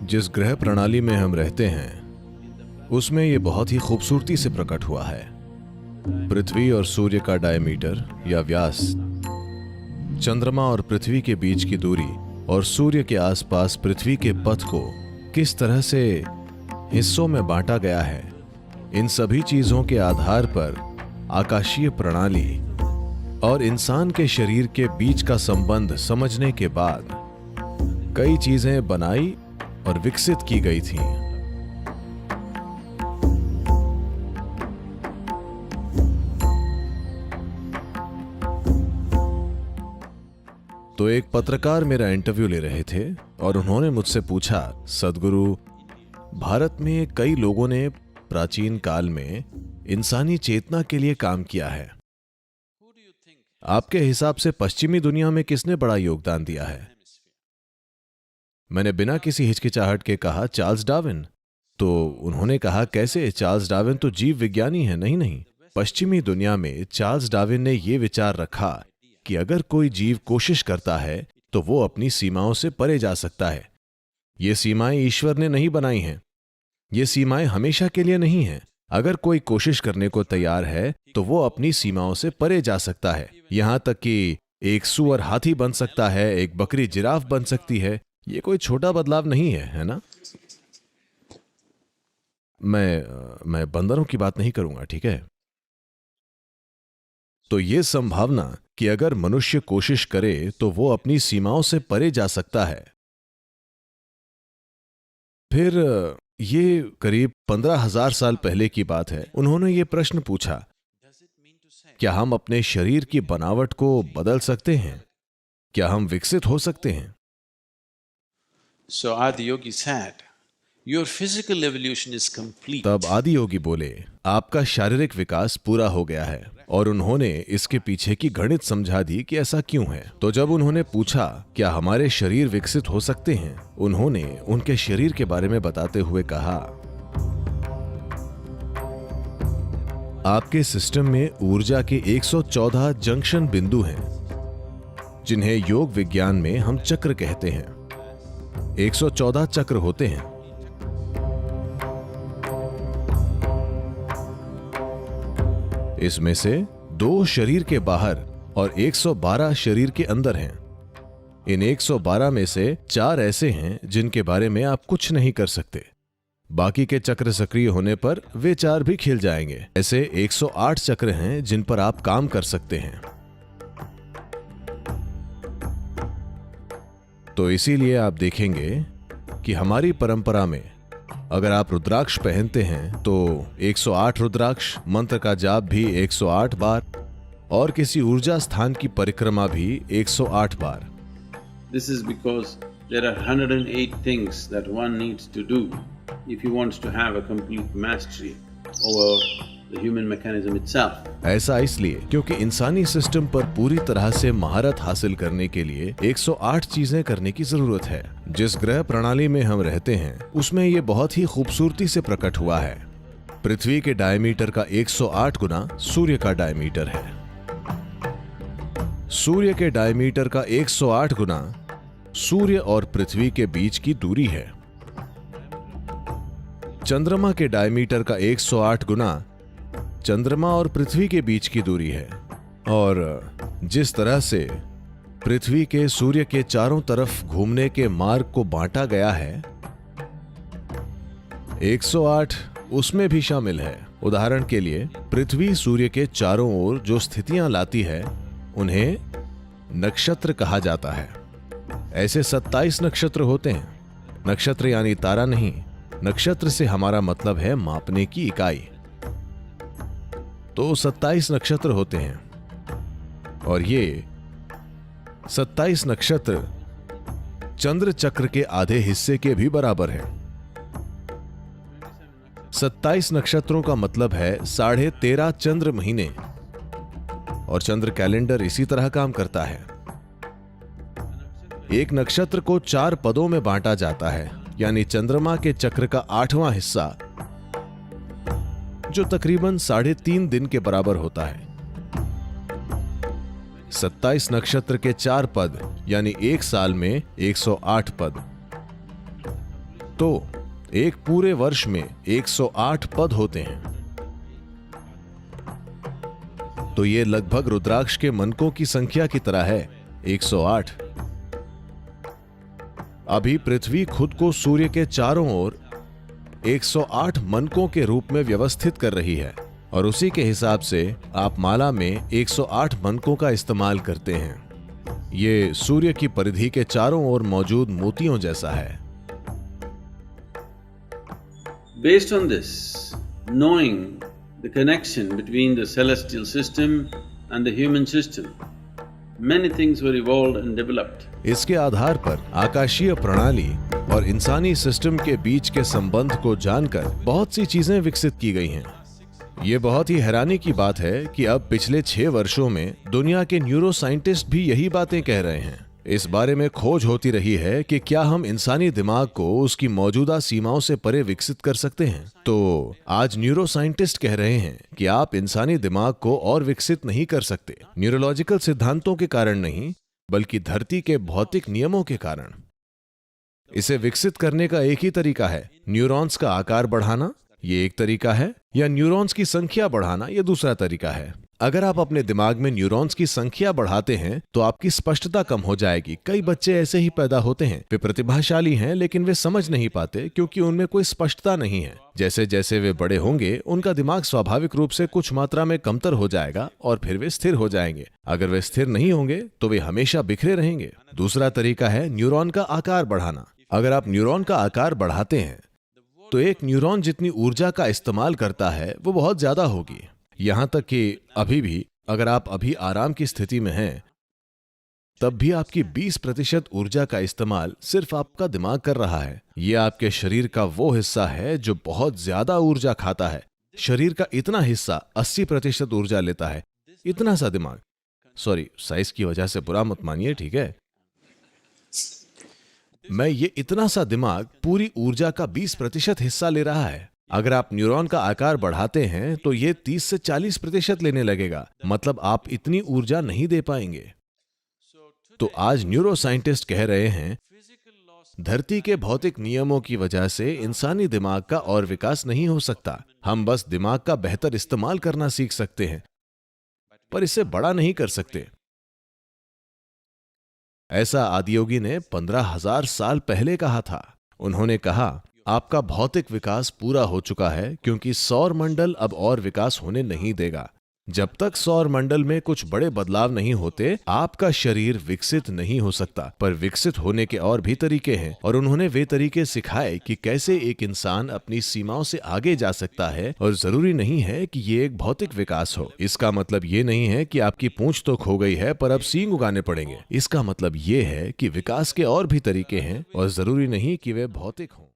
जिस ग्रह प्रणाली में हम रहते हैं उसमें यह बहुत ही खूबसूरती से प्रकट हुआ है। पृथ्वी और सूर्य का डायमीटर या व्यास, चंद्रमा और पृथ्वी के बीच की दूरी और सूर्य के आसपास पृथ्वी के पथ को किस तरह से हिस्सों में बांटा गया है, इन सभी चीजों के आधार पर आकाशीय प्रणाली और इंसान के शरीर के बीच का संबंध समझने के बाद कई चीजें बनाई और विकसित की गई थीं। तो एक पत्रकार मेरा इंटरव्यू ले रहे थे और उन्होंने मुझसे पूछा, सद्गुरु, भारत में कई लोगों ने प्राचीन काल में इंसानी चेतना के लिए काम किया है। आपके हिसाब से पश्चिमी दुनिया में किसने बड़ा योगदान दिया है? मैंने बिना किसी हिचकिचाहट के कहा, चार्ल्स डार्विन। तो उन्होंने कहा, कैसे? चार्ल्स डार्विन तो जीव विज्ञानी है। नहीं नहीं, पश्चिमी दुनिया में चार्ल्स डार्विन ने यह विचार रखा कि अगर कोई जीव कोशिश करता है तो वो अपनी सीमाओं से परे जा सकता है। ये सीमाएं ईश्वर ने नहीं बनाई हैं। ये सीमाएं हमेशा के लिए नहीं हैं। अगर कोई कोशिश करने को तैयार है तो वो अपनी सीमाओं से परे जा सकता है। यहां तक कि एक सूअर हाथी बन सकता है, एक बकरी जिराफ बन सकती है। ये कोई छोटा बदलाव नहीं है ना? मैं बंदरों की बात नहीं करूंगा, ठीक है? तो ये संभावना कि अगर मनुष्य कोशिश करे तो वो अपनी सीमाओं से परे जा सकता है। फिर ये करीब 15,000 साल पहले की बात है। उन्होंने ये प्रश्न पूछा, क्या हम अपने शरीर की बनावट को बदल सकते हैं? क्या हम विकसित हो सकते हैं? So Adi Yogi said, your physical evolution is complete. तब आदि योगी बोले, आपका शारीरिक विकास पूरा हो गया है। और उन्होंने इसके पीछे की गणित समझा दी कि ऐसा क्यों है। तो जब उन्होंने पूछा क्या हमारे शरीर विकसित हो सकते हैं, उन्होंने उनके शरीर के बारे में बताते हुए कहा, आपके सिस्टम में ऊर्जा के 114 जंक्शन बिंदु हैं, जिन्हें योग विज्ञान में हम चक्र कहते हैं। 114 चक्र होते हैं। इसमें से 2 शरीर के बाहर और 112 शरीर के अंदर हैं। इन 112 में से 4 ऐसे हैं जिनके बारे में आप कुछ नहीं कर सकते। बाकी के चक्र सक्रिय होने पर वे 4 भी खिल जाएंगे। ऐसे 108 चक्र हैं जिन पर आप काम कर सकते हैं। तो इसीलिए आप देखेंगे कि हमारी परंपरा में अगर आप रुद्राक्ष पहनते हैं तो 108 रुद्राक्ष, मंत्र का जाप भी 108 बार और किसी ऊर्जा स्थान की परिक्रमा भी 108 बार। This is because there are 108 things that one needs to do if he wants to have a complete mastery over the human mechanism itself. ऐसा इसलिए क्योंकि इंसानी सिस्टम पर पूरी तरह से महारत हासिल करने के लिए 108 चीजें करने की जरूरत है। जिस ग्रह प्रणाली में हम रहते हैं उसमें ये बहुत ही खूबसूरती से प्रकट हुआ है। पृथ्वी के डायमीटर का 108 गुना सूर्य का डायमीटर है। सूर्य के डायमीटर का 108 गुना सूर्य और पृथ्वी के बीच की दूरी है। चंद्रमा के डायमीटर का 108 गुना चंद्रमा और पृथ्वी के बीच की दूरी है। और जिस तरह से पृथ्वी के सूर्य के चारों तरफ घूमने के मार्ग को बांटा गया है, 108 उसमें भी शामिल है। उदाहरण के लिए पृथ्वी सूर्य के चारों ओर जो स्थितियां लाती है उन्हें नक्षत्र कहा जाता है। ऐसे 27 नक्षत्र होते हैं। नक्षत्र यानी तारा नहीं, नक्षत्र से हमारा मतलब है मापने की इकाई। तो 27 नक्षत्र होते हैं और ये 27 नक्षत्र चंद्र चक्र के आधे हिस्से के भी बराबर है। 27 नक्षत्रों का मतलब है 13.5 चंद्र महीने। और चंद्र कैलेंडर इसी तरह काम करता है। एक नक्षत्र को 4 पदों में बांटा जाता है, यानी चंद्रमा के चक्र का 8वां हिस्सा, जो तकरीबन 3.5 दिन के बराबर होता है। 27 नक्षत्र के 4 पद यानी एक साल में 108 पद। तो एक पूरे वर्ष में 108 पद होते हैं। तो ये लगभग रुद्राक्ष के मनकों की संख्या की तरह है, 108। अभी पृथ्वी खुद को सूर्य के चारों ओर 108 मनकों के रूप में व्यवस्थित कर रही है और उसी के हिसाब से आप माला में 108 मनकों का इस्तेमाल करते हैं। ये सूर्य की परिधि के चारों ओर मौजूद मोतियों जैसा है। Based on this, knowing the connection between the celestial system and the human system, many things were evolved and developed. इसके आधार पर आकाशीय प्रणाली और इंसानी सिस्टम के बीच के संबंध को जानकर बहुत सी चीजें विकसित की गई हैं। ये बहुत ही हैरानी की बात है कि अब पिछले 6 वर्षों में दुनिया के न्यूरो साइंटिस्ट भी यही बातें कह रहे हैं। इस बारे में खोज होती रही है कि क्या हम इंसानी दिमाग को उसकी मौजूदा सीमाओं से परे विकसित कर सकते हैं। तो आज न्यूरो साइंटिस्ट कह रहे हैं कि आप इंसानी दिमाग को और विकसित नहीं कर सकते, न्यूरोलॉजिकल सिद्धांतों के कारण नहीं, बल्कि धरती के भौतिक नियमों के कारण। इसे विकसित करने का एक ही तरीका है, न्यूरॉन्स का आकार बढ़ाना, ये एक तरीका है, या न्यूरॉन्स की संख्या बढ़ाना, ये दूसरा तरीका है। अगर आप अपने दिमाग में न्यूरॉन्स की संख्या बढ़ाते हैं तो आपकी स्पष्टता कम हो जाएगी। कई बच्चे ऐसे ही पैदा होते हैं, वे प्रतिभाशाली हैं लेकिन वे समझ नहीं पाते क्योंकि उनमें कोई स्पष्टता नहीं है। जैसे जैसे वे बड़े होंगे उनका दिमाग स्वाभाविक रूप से कुछ मात्रा में कमतर हो जाएगा और फिर वे स्थिर हो जाएंगे। अगर वे स्थिर नहीं होंगे तो वे हमेशा बिखरे रहेंगे। दूसरा तरीका है न्यूरॉन का आकार बढ़ाना। अगर आप न्यूरॉन का आकार बढ़ाते हैं तो एक न्यूरॉन जितनी ऊर्जा का इस्तेमाल करता है वो बहुत ज्यादा होगी। यहां तक कि अभी भी अगर आप अभी आराम की स्थिति में हैं तब भी आपकी 20% ऊर्जा का इस्तेमाल सिर्फ आपका दिमाग कर रहा है। यह आपके शरीर का वो हिस्सा है जो बहुत ज्यादा ऊर्जा खाता है। शरीर का इतना हिस्सा 80% ऊर्जा लेता है। इतना सा दिमाग, सॉरी साइज की वजह से बुरा मत मानिए, ठीक है। ये इतना सा दिमाग पूरी ऊर्जा का 20% हिस्सा ले रहा है। अगर आप न्यूरॉन का आकार बढ़ाते हैं तो ये 30 से 40% लेने लगेगा, मतलब आप इतनी ऊर्जा नहीं दे पाएंगे। तो आज न्यूरो साइंटिस्ट कह रहे हैं धरती के भौतिक नियमों की वजह से इंसानी दिमाग का और विकास नहीं हो सकता। हम बस दिमाग का बेहतर इस्तेमाल करना सीख सकते हैं, पर इसे बड़ा नहीं कर सकते। ऐसा आदियोगी ने 15,000 साल पहले कहा था। उन्होंने कहा आपका भौतिक विकास पूरा हो चुका है क्योंकि सौर मंडल अब और विकास होने नहीं देगा। जब तक सौर मंडल में कुछ बड़े बदलाव नहीं होते आपका शरीर विकसित नहीं हो सकता। पर विकसित होने के और भी तरीके हैं और उन्होंने वे तरीके सिखाए कि कैसे एक इंसान अपनी सीमाओं से आगे जा सकता है। और जरूरी नहीं है कि ये एक भौतिक विकास हो। इसका मतलब ये नहीं है कि आपकी पूंछ तो खो गई है पर अब सींग उगाने पड़ेंगे। इसका मतलब ये है कि विकास के और भी तरीके हैं और जरूरी नहीं कि वे भौतिक हों।